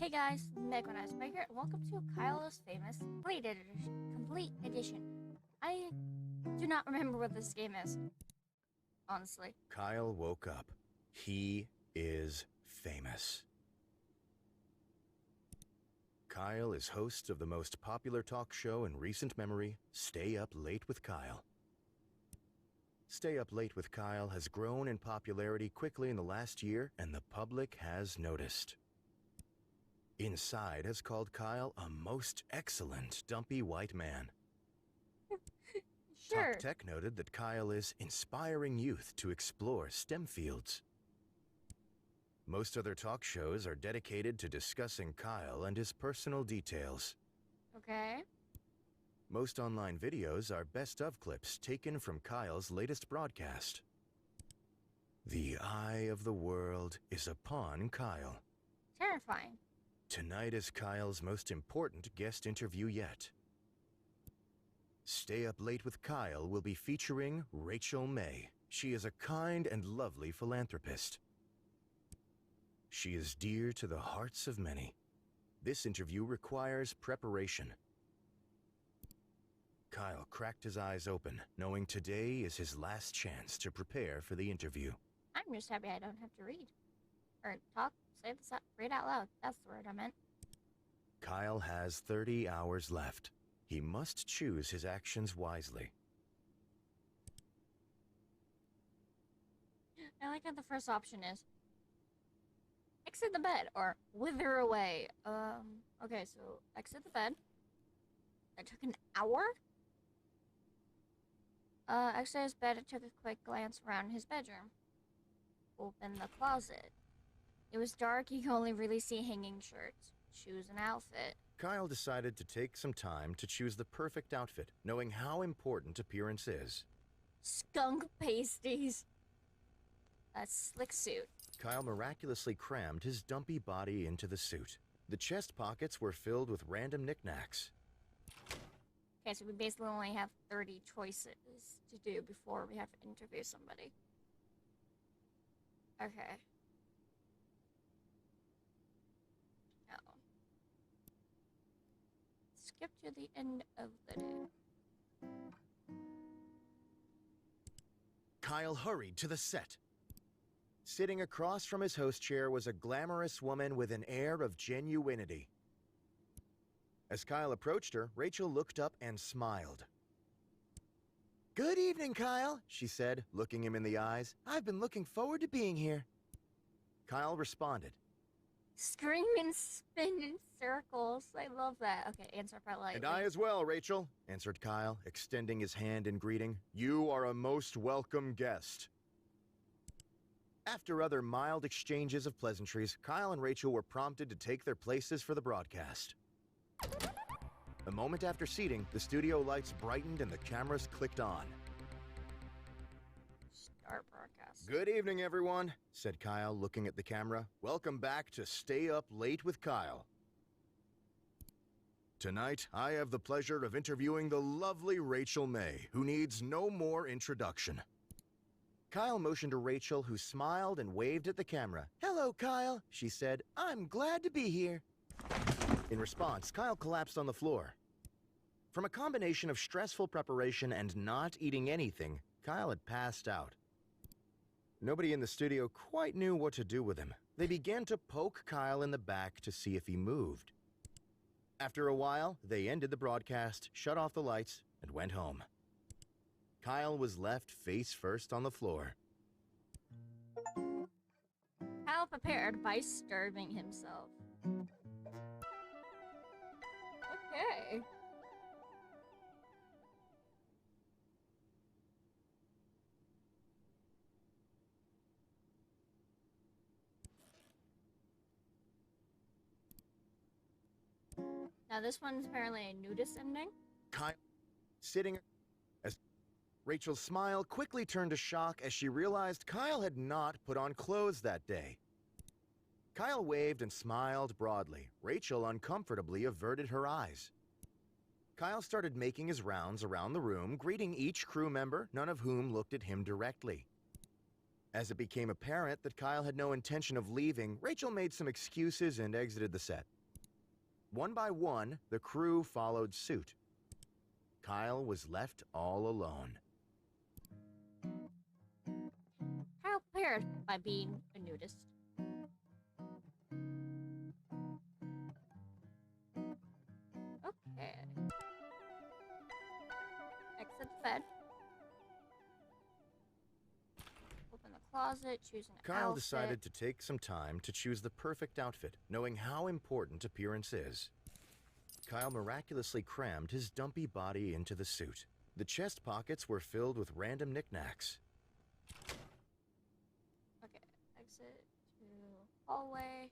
Hey guys, Meg when I was here. Welcome to Kyle's Famous Complete Edition. I do not remember what this game is, honestly. Kyle woke up. He is famous. Kyle is host of the most popular talk show in recent memory, Stay Up Late with Kyle. Stay Up Late with Kyle has grown in popularity quickly in the last year, and the public has noticed. Inside has called Kyle a most excellent dumpy white man. Sure. Top Tech noted that Kyle is inspiring youth to explore STEM fields. Most other talk shows are dedicated to discussing Kyle and his personal details. Okay. Most online videos are best-of clips taken from Kyle's latest broadcast. The eye of the world is upon Kyle. Terrifying. Tonight is Kyle's most important guest interview yet. Stay Up Late with Kyle will be featuring Rachel May. She is a kind and lovely philanthropist. She is dear to the hearts of many. This interview requires preparation. Kyle cracked his eyes open, knowing today is his last chance to prepare for the interview. I'm just happy I don't have to read. Or talk, read out loud. That's the word I meant. Kyle has 30 hours left. He must choose his actions wisely. I like how the first option is exit the bed or wither away. Okay, so exit the bed. That took an hour? Exit his bed and took a quick glance around his bedroom. Open the closet. It was dark, you could only really see hanging shirts. Choose an outfit. Kyle decided to take some time to choose the perfect outfit, knowing how important appearance is. Skunk pasties. A slick suit. Kyle miraculously crammed his dumpy body into the suit. The chest pockets were filled with random knickknacks. Okay, so we basically only have 30 choices to do before we have to interview somebody. Okay. No. Skip to the end of the day. Kyle hurried to the set. Sitting across from his host chair was a glamorous woman with an air of genuinity. As Kyle approached her, Rachel looked up and smiled. "Good evening, Kyle," she said, looking him in the eyes. "I've been looking forward to being here." Kyle responded. Scream and spin in circles. I love that. Okay, answer politely. "And I as well, Rachel," answered Kyle, extending his hand in greeting. "You are a most welcome guest." After other mild exchanges of pleasantries, Kyle and Rachel were prompted to take their places for the broadcast. A moment after seating, the studio lights brightened and the cameras clicked on. Start broadcast. "Good evening, everyone," said Kyle, looking at the camera. "Welcome back to Stay Up Late with Kyle. Tonight, I have the pleasure of interviewing the lovely Rachel May, who needs no more introduction." Kyle motioned to Rachel, who smiled and waved at the camera. "Hello, Kyle," she said. "I'm glad to be here." In response, Kyle collapsed on the floor. From a combination of stressful preparation and not eating anything, Kyle had passed out. Nobody in the studio quite knew what to do with him. They began to poke Kyle in the back to see if he moved. After a while, they ended the broadcast, shut off the lights, and went home. Kyle was left face first on the floor. Kyle prepared by starving himself. Okay. Now this one's apparently a nudist ending. Kyle, sitting as Rachel's smile quickly turned to shock as she realized Kyle had not put on clothes that day. Kyle waved and smiled broadly. Rachel uncomfortably averted her eyes. Kyle started making his rounds around the room, greeting each crew member, none of whom looked at him directly. As it became apparent that Kyle had no intention of leaving, Rachel made some excuses and exited the set. One by one, the crew followed suit. Kyle was left all alone. Kyle prepared by being a nudist. Okay. Exit the bed. Open the closet, choose an Kyle outfit. decided to take some time to choose the perfect outfit, knowing how important appearance is. Kyle miraculously crammed his dumpy body into the suit. The chest pockets were filled with random knickknacks. Okay, exit to hallway.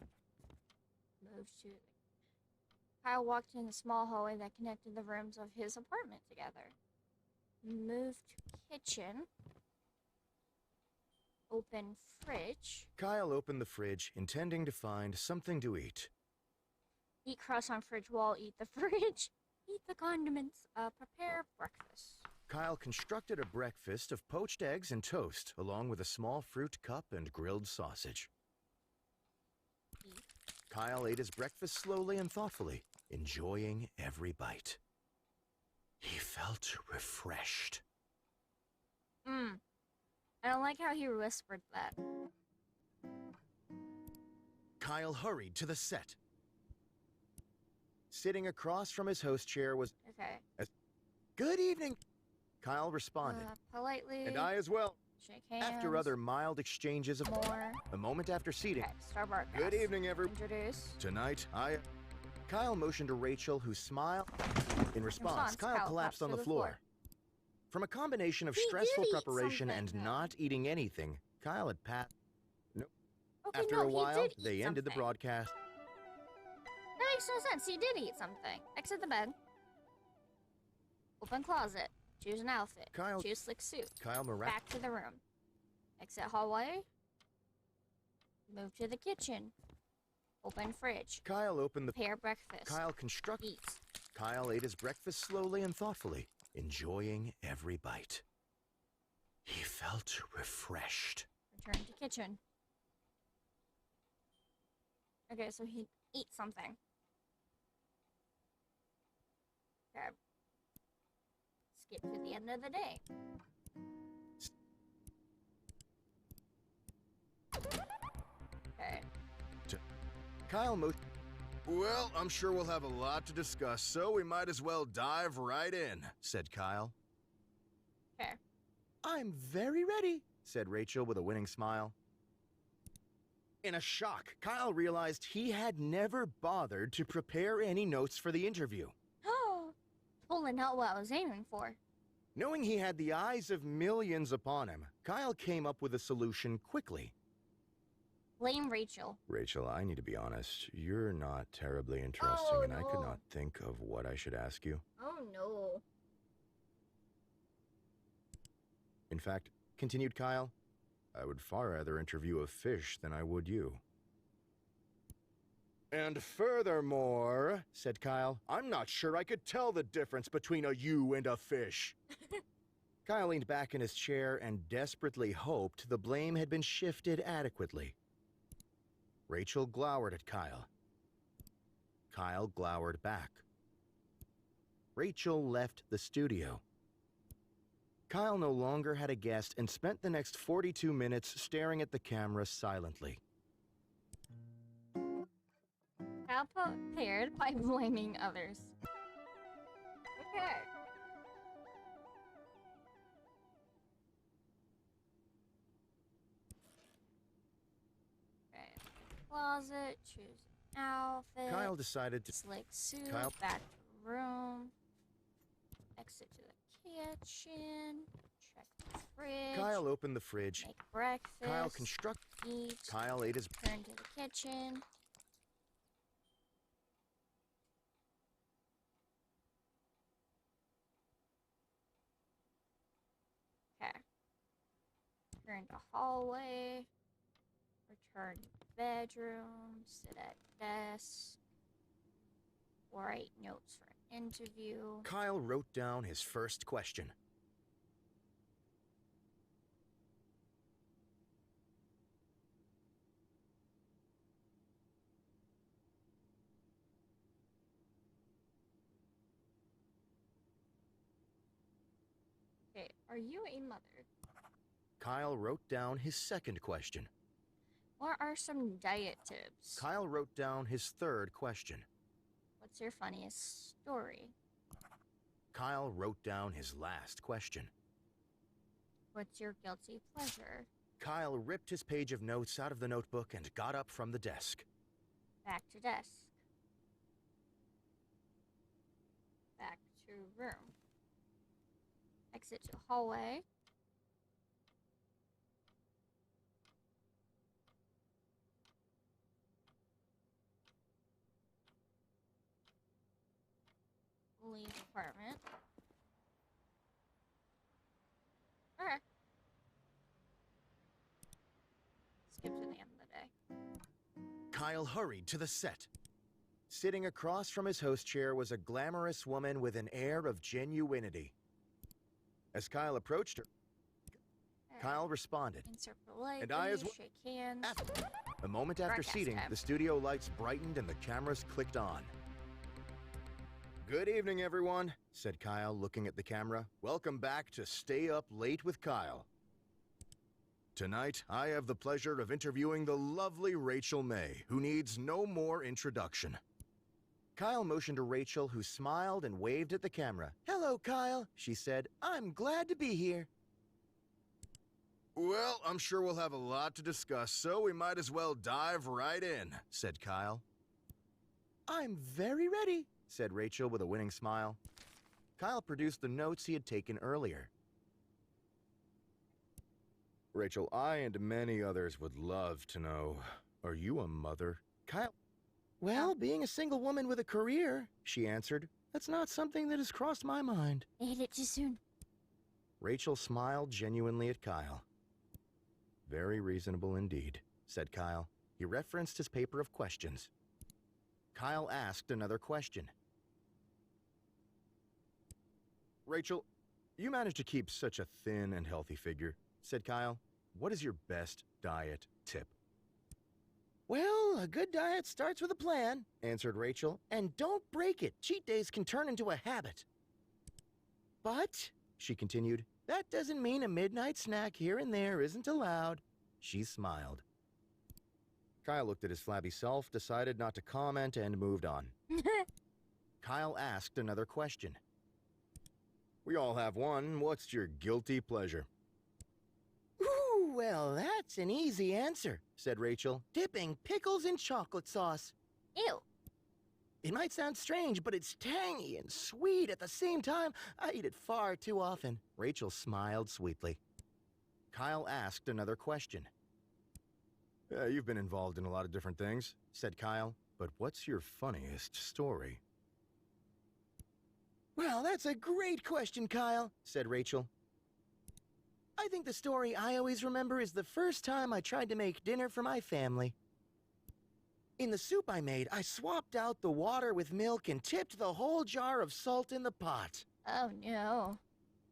Move to. Kyle walked in the small hallway that connected the rooms of his apartment together. Move to kitchen. Open fridge. Kyle opened the fridge, intending to find something to eat. Eat crust on fridge wall. Eat the fridge. Eat the condiments. Prepare breakfast. Kyle constructed a breakfast of poached eggs and toast, along with a small fruit cup and grilled sausage. Eat. Kyle ate his breakfast slowly and thoughtfully, enjoying every bite. He felt refreshed. I don't like how he whispered that. Kyle hurried to the set. Sitting across from his host chair was... Okay. Good evening, Kyle responded. Politely. And I as well. Shake hands. After other mild exchanges of... More. A moment after seating... Okay, start broadcast. Good evening, everyone. Introduce. Tonight, Kyle motioned to Rachel, who smiled. In response, Kyle collapsed on the floor. From a combination of He stressful did eat preparation something, and though. not eating anything, Kyle had passed. Okay, After no, a while, he did they eat ended the something. broadcast. That makes no sense. He did eat something. Exit the bed. Open closet. Choose an outfit. Kyle- Choose slick suit. Kyle Back to the room. Exit hallway. Move to the kitchen. Open fridge. Kyle opened the... Prepare breakfast. Eat. Kyle ate his breakfast slowly and thoughtfully, enjoying every bite. He felt refreshed. Return to kitchen. Okay, so he eat something. Okay. Skip to the end of the day. Okay. Kyle mo... Well, I'm sure we'll have a lot to discuss, so we might as well dive right in, said Kyle. Okay. I'm very ready, said Rachel with a winning smile. In a shock, Kyle realized he had never bothered to prepare any notes for the interview. Oh, totally not what I was aiming for. Knowing he had the eyes of millions upon him, Kyle came up with a solution quickly. Blame Rachel. Rachel, I need to be honest. You're not terribly interesting, and I could no. not think of what I should ask you. Oh no. In fact, continued Kyle, I would far rather interview a fish than I would you. And furthermore, said Kyle, I'm not sure I could tell the difference between a you and a fish. Kyle leaned back in his chair and desperately hoped the blame had been shifted adequately. Rachel glowered at Kyle. Kyle glowered back. Rachel left the studio. Kyle no longer had a guest and spent the next 42 minutes staring at the camera silently. Kyle prepared by blaming others. Okay. Okay. Closet. Choose an outfit. Kyle decided to... Slick suit. Kyle- Back to room. Exit to the kitchen. Check the fridge. Kyle opened the fridge. Make breakfast. Eat. Kyle ate his... Turn to the kitchen. Okay. Turn to hallway. Return to bedroom. Sit at desk. Write notes for interview. Kyle wrote down his first question. Okay, are you a mother? Kyle wrote down his second question. What are some diet tips? Kyle wrote down his third question. What's your funniest story? Kyle wrote down his last question. What's your guilty pleasure? Kyle ripped his page of notes out of the notebook and got up from the desk. Back to desk. Back to room. Exit to hallway. Leave apartment. Okay. Skip to the end of the day. Kyle hurried to the set. Sitting across from his host chair was a glamorous woman with an air of genuinity. As Kyle approached her, Kyle responded. Insert politely, And I as well. shake hands. A moment after Broadcast seating, time. the studio lights brightened and the cameras clicked on. Good evening, everyone, said Kyle, looking at the camera. Welcome back to Stay Up Late with Kyle. Tonight, I have the pleasure of interviewing the lovely Rachel May, who needs no more introduction. Kyle motioned to Rachel, who smiled and waved at the camera. Hello, Kyle, she said. I'm glad to be here. Well, I'm sure we'll have a lot to discuss, so we might as well dive right in, said Kyle. I'm very ready, said Rachel with a winning smile. Kyle produced the notes he had taken earlier. Rachel, I and many others would love to know, are you a mother? Kyle. Well, being a single woman with a career, she answered, that's not something that has crossed my mind. I hit it too soon. Rachel smiled genuinely at Kyle. Very reasonable indeed, said Kyle. He referenced his paper of questions. Kyle asked another question. Rachel, you manage to keep such a thin and healthy figure, said Kyle. What is your best diet tip? Well, a good diet starts with a plan, answered Rachel. And don't break it. Cheat days can turn into a habit. But, she continued, that doesn't mean a midnight snack here and there isn't allowed. She smiled. Kyle looked at his flabby self, decided not to comment, and moved on. Kyle asked another question. We all have one. What's your guilty pleasure? Ooh, well, that's an easy answer, said Rachel. Dipping pickles in chocolate sauce. Ew. It might sound strange, but it's tangy and sweet at the same time. I eat it far too often. Rachel smiled sweetly. Kyle asked another question. You've been involved in a lot of different things, said Kyle. But what's your funniest story? Well, that's a great question, Kyle, said Rachel. I think the story I always remember is the first time I tried to make dinner for my family. In the soup I made, I swapped out the water with milk and tipped the whole jar of salt in the pot. Oh no.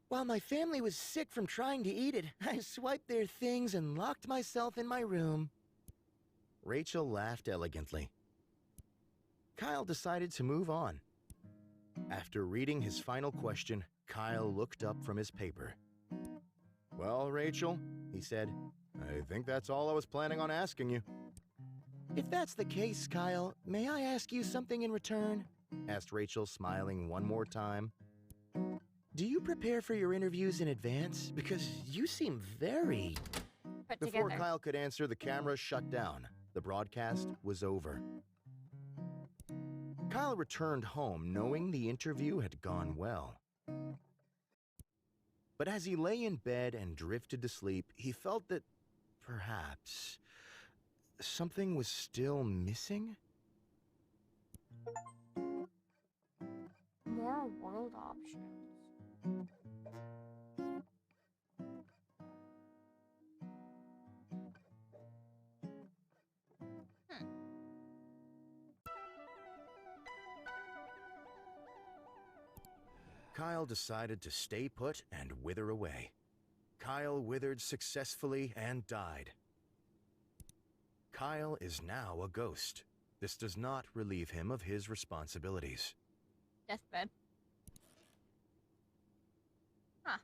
While my family was sick from trying to eat it, I swiped their things and locked myself in my room. Rachel laughed elegantly. Kyle decided to move on. After reading his final question, Kyle looked up from his paper. Well, Rachel, he said, I think that's all I was planning on asking you. If that's the case, Kyle, may I ask you something in return? Asked Rachel, smiling one more time. Do you prepare for your interviews in advance? Because you seem very... Put Before together. Kyle could answer, the camera shut down. The broadcast was over. Kyle returned home knowing the interview had gone well. But as he lay in bed and drifted to sleep, he felt that perhaps something was still missing? More world options. Kyle decided to stay put and wither away. Kyle withered successfully and died. Kyle is now a ghost. This does not relieve him of his responsibilities. Deathbed. Huh.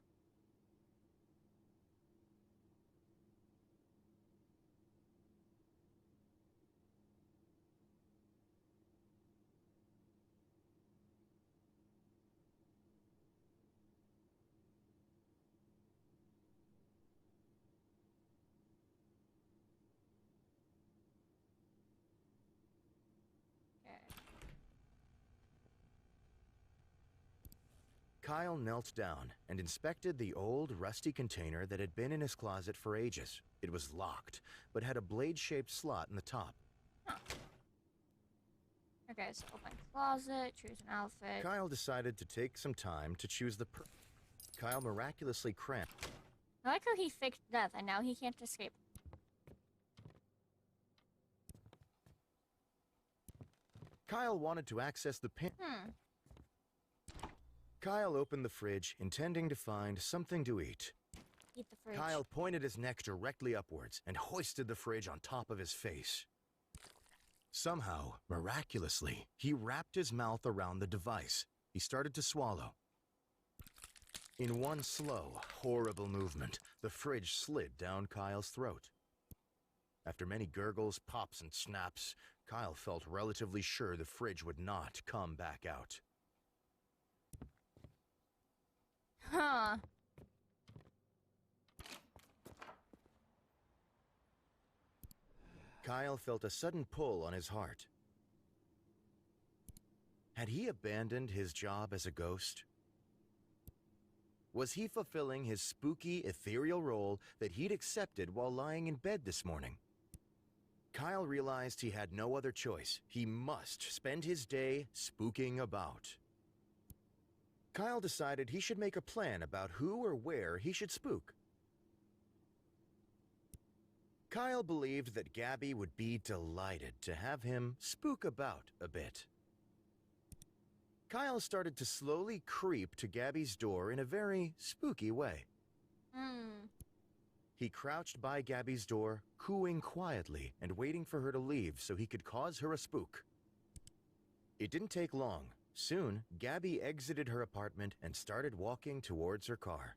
Kyle knelt down and inspected the old, rusty container that had been in his closet for ages. It was locked, but had a blade-shaped slot in the top. Huh. Okay, so open closet, choose an outfit. Kyle decided to take some time to choose the Kyle miraculously cramped. I like how he faked death and now he can't escape. Kyle wanted to access the pin. Kyle opened the fridge, intending to find something to eat. Eat the fridge. Kyle pointed his neck directly upwards and hoisted the fridge on top of his face. Somehow, miraculously, he wrapped his mouth around the device. He started to swallow. In one slow, horrible movement, the fridge slid down Kyle's throat. After many gurgles, pops, and snaps, Kyle felt relatively sure the fridge would not come back out. Huh. Kyle felt a sudden pull on his heart. Had he abandoned his job as a ghost? Was he fulfilling his spooky, ethereal role that he'd accepted while lying in bed this morning? Kyle realized he had no other choice. He must spend his day spooking about. Kyle decided he should make a plan about who or where he should spook. Kyle believed that Gabby would be delighted to have him spook about a bit. Kyle started to slowly creep to Gabby's door in a very spooky way. He crouched by Gabby's door, cooing quietly and waiting for her to leave so he could cause her a spook. It didn't take long. Soon, Gabby exited her apartment and started walking towards her car.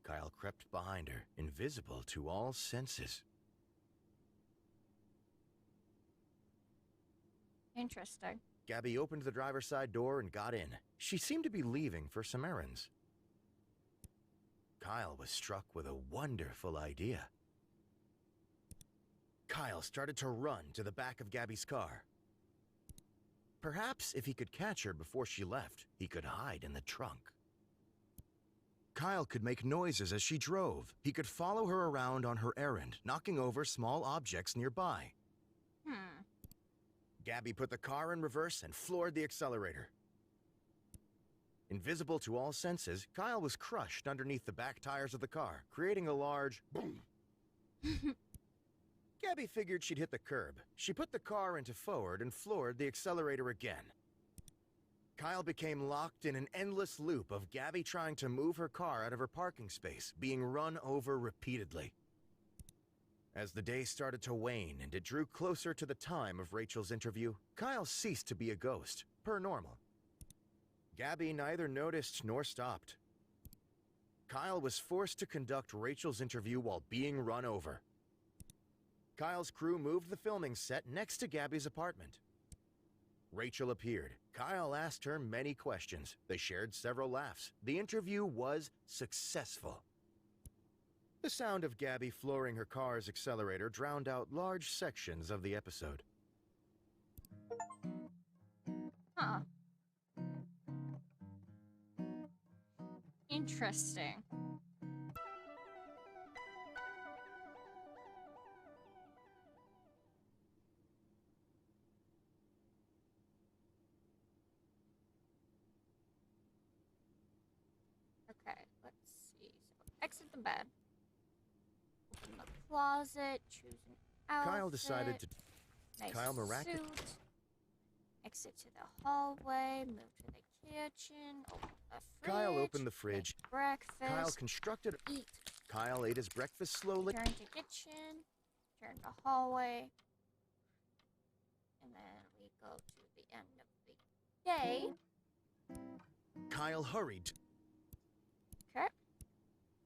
Kyle crept behind her, invisible to all senses. Interesting. Gabby opened the driver's side door and got in. She seemed to be leaving for some errands. Kyle was struck with a wonderful idea. Kyle started to run to the back of Gabby's car. Perhaps if he could catch her before she left, he could hide in the trunk. Kyle could make noises as she drove. He could follow her around on her errand, knocking over small objects nearby. Gabby put the car in reverse and floored the accelerator. Invisible to all senses, Kyle was crushed underneath the back tires of the car, creating a large boom. Gabby figured she'd hit the curb. She put the car into forward and floored the accelerator again. Kyle became locked in an endless loop of Gabby trying to move her car out of her parking space, being run over repeatedly. As the day started to wane and it drew closer to the time of Rachel's interview, Kyle ceased to be a ghost, per normal. Gabby neither noticed nor stopped. Kyle was forced to conduct Rachel's interview while being run over. Kyle's crew moved the filming set next to Gabby's apartment. Rachel appeared. Kyle asked her many questions. They shared several laughs. The interview was successful. The sound of Gabby flooring her car's accelerator drowned out large sections of the episode. Huh. Interesting. Okay, let's see. So exit the bed. Open the closet, choose an outfit. Kyle decided to... Nice Kyle miraculous... suit. Exit to the hallway, move to the kitchen, open the fridge. Kyle opened the fridge. Make breakfast. Kyle constructed... Eat. Kyle ate his breakfast slowly. Turn to kitchen. Turn to hallway. And then we go to the end of the day. Kyle hurried. Okay.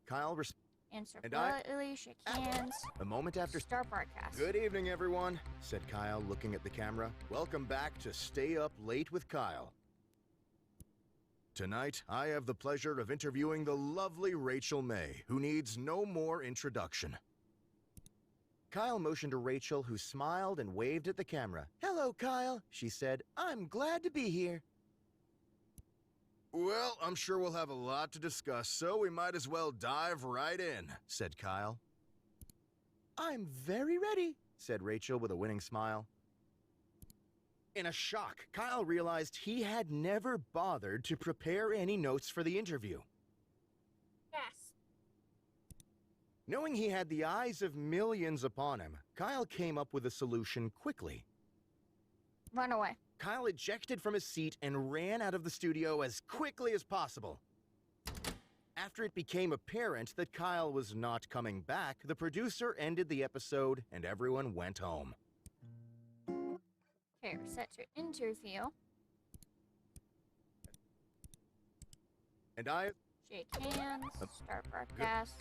Kyle Answer And I- politely, shake hands. A moment after... Start broadcast. Good evening, everyone, said Kyle, looking at the camera. Welcome back to Stay Up Late with Kyle. Tonight, I have the pleasure of interviewing the lovely Rachel May, who needs no more introduction. Kyle motioned to Rachel, who smiled and waved at the camera. Hello, Kyle, she said. I'm glad to be here. Well, I'm sure we'll have a lot to discuss, so we might as well dive right in, said Kyle. I'm very ready, said Rachel with a winning smile. In a shock, Kyle realized he had never bothered to prepare any notes for the interview. Yes. Knowing he had the eyes of millions upon him, Kyle came up with a solution quickly. Run away. Kyle ejected from his seat and ran out of the studio as quickly as possible. After it became apparent that Kyle was not coming back, the producer ended the episode and everyone went home. Okay, we're set to interview. And I... Shake hands. Start broadcast.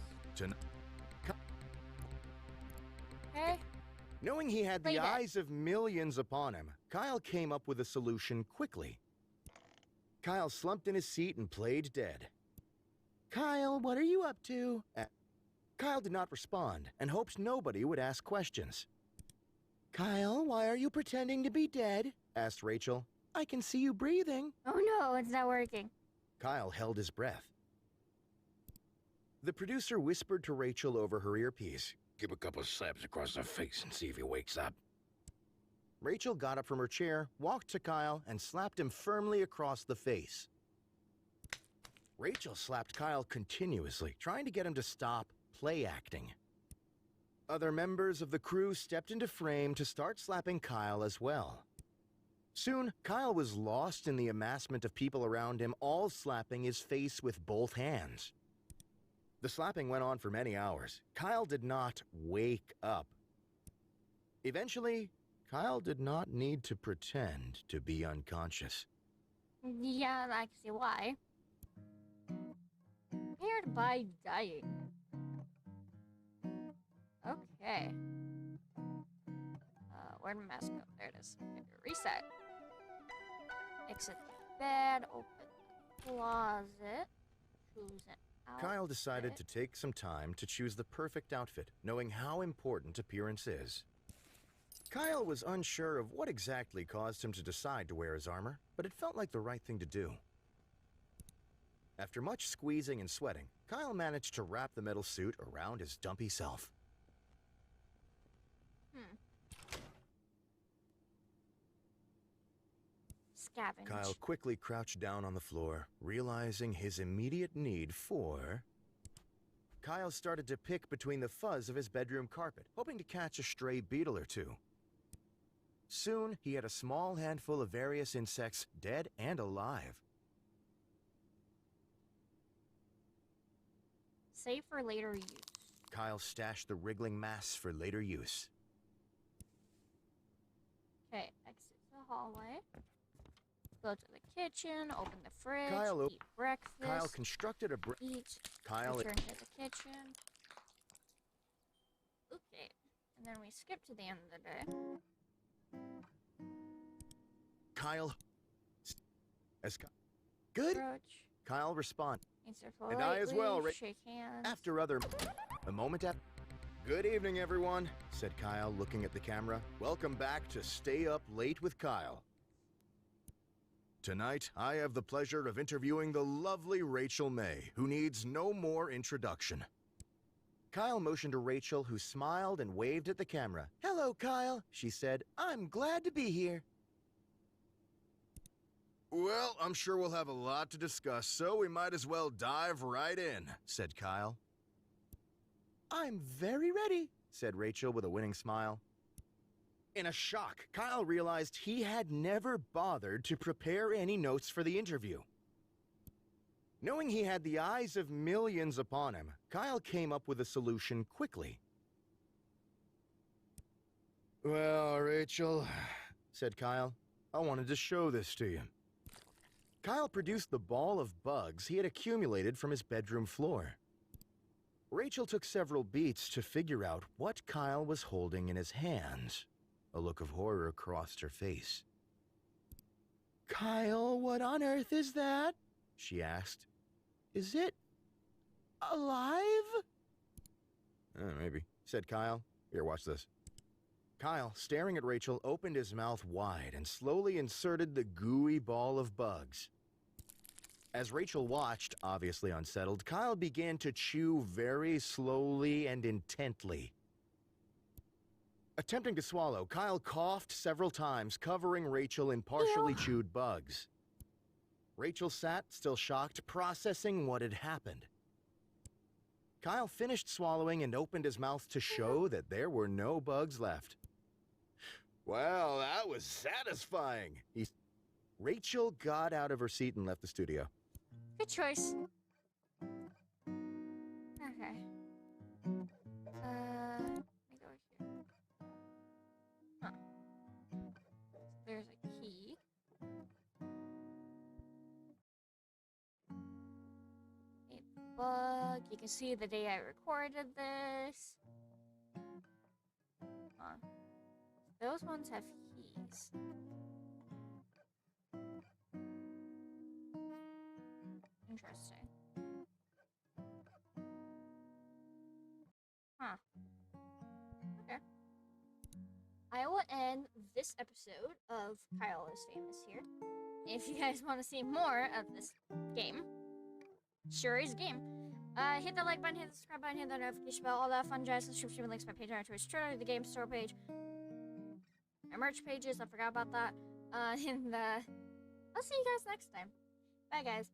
Okay. Knowing he had Play the dead. eyes of millions upon him, Kyle came up with a solution quickly. Kyle slumped in his seat and played dead. Kyle, what are you up to? Kyle did not respond and hoped nobody would ask questions. Kyle, why are you pretending to be dead? Asked Rachel. I can see you breathing. Oh no, it's not working. Kyle held his breath. The producer whispered to Rachel over her earpiece. Give a couple slaps across the face and see if he wakes up. Rachel got up from her chair, walked to Kyle, and slapped him firmly across the face. Rachel slapped Kyle continuously, trying to get him to stop play acting. Other members of the crew stepped into frame to start slapping Kyle as well. Soon, Kyle was lost in the amassment of people around him, all slapping his face with both hands. The slapping went on for many hours. Kyle did not wake up. Eventually, Kyle did not need to pretend to be unconscious. Yeah, I can see why. Prepared by dying. Okay. Where'd my mouse go? There it is. Okay, reset. Exit the bed, open the closet, choose an outfit. Kyle decided to take some time to choose the perfect outfit, knowing how important appearance is. Kyle was unsure of what exactly caused him to decide to wear his armor, but it felt like the right thing to do. After much squeezing and sweating, Kyle managed to wrap the metal suit around his dumpy self. Scavenge. Kyle quickly crouched down on the floor, realizing his immediate need for... Kyle started to pick between the fuzz of his bedroom carpet, hoping to catch a stray beetle or two. Soon, he had a small handful of various insects, dead and alive. Save for later use. Kyle stashed the wriggling mass for later use. Okay, exit the hallway. Go to the kitchen, open the fridge, Kyle eat breakfast, Kyle constructed a eat, Kyle return to the kitchen. Okay, and then we skip to the end of the day. Kyle... As Good? Approach, Kyle responded. answer And politely, I as well, shake hands. After other... A moment after... Good evening, everyone, said Kyle, looking at the camera. Welcome back to Stay Up Late with Kyle. Tonight, I have the pleasure of interviewing the lovely Rachel May, who needs no more introduction. Kyle motioned to Rachel, who smiled and waved at the camera. Hello, Kyle, she said. I'm glad to be here. Well, I'm sure we'll have a lot to discuss, so we might as well dive right in, said Kyle. I'm very ready, said Rachel with a winning smile. In a shock, Kyle realized he had never bothered to prepare any notes for the interview. Knowing he had the eyes of millions upon him, Kyle came up with a solution quickly. Well, Rachel, said Kyle, I wanted to show this to you. Kyle produced the ball of bugs he had accumulated from his bedroom floor. Rachel took several beats to figure out what Kyle was holding in his hands. A look of horror crossed her face. Kyle, what on earth is that? She asked. Is it alive? Maybe, said Kyle. Here, watch this. Kyle, staring at Rachel, opened his mouth wide and slowly inserted the gooey ball of bugs. As Rachel watched, obviously unsettled, Kyle began to chew very slowly and intently. Attempting to swallow, Kyle coughed several times, covering Rachel in partially chewed bugs. Rachel sat, still shocked, processing what had happened. Kyle finished swallowing and opened his mouth to show that there were no bugs left. Well, that was satisfying. Rachel got out of her seat and left the studio. Good choice. Okay. Let me go here. Huh. There's a key. A bug. You can see the day I recorded this. Huh. Those ones have keys. Interesting. Huh. Okay. I will end this episode of Kyle is Famous here. If you guys want to see more of this game, sure is a game. Hit the like button, hit the subscribe button, hit the notification bell, all that fun jazz. Subscription links my page on Twitch, Twitter, the game store page, my merch pages. I forgot about that. And I'll see you guys next time. Bye, guys.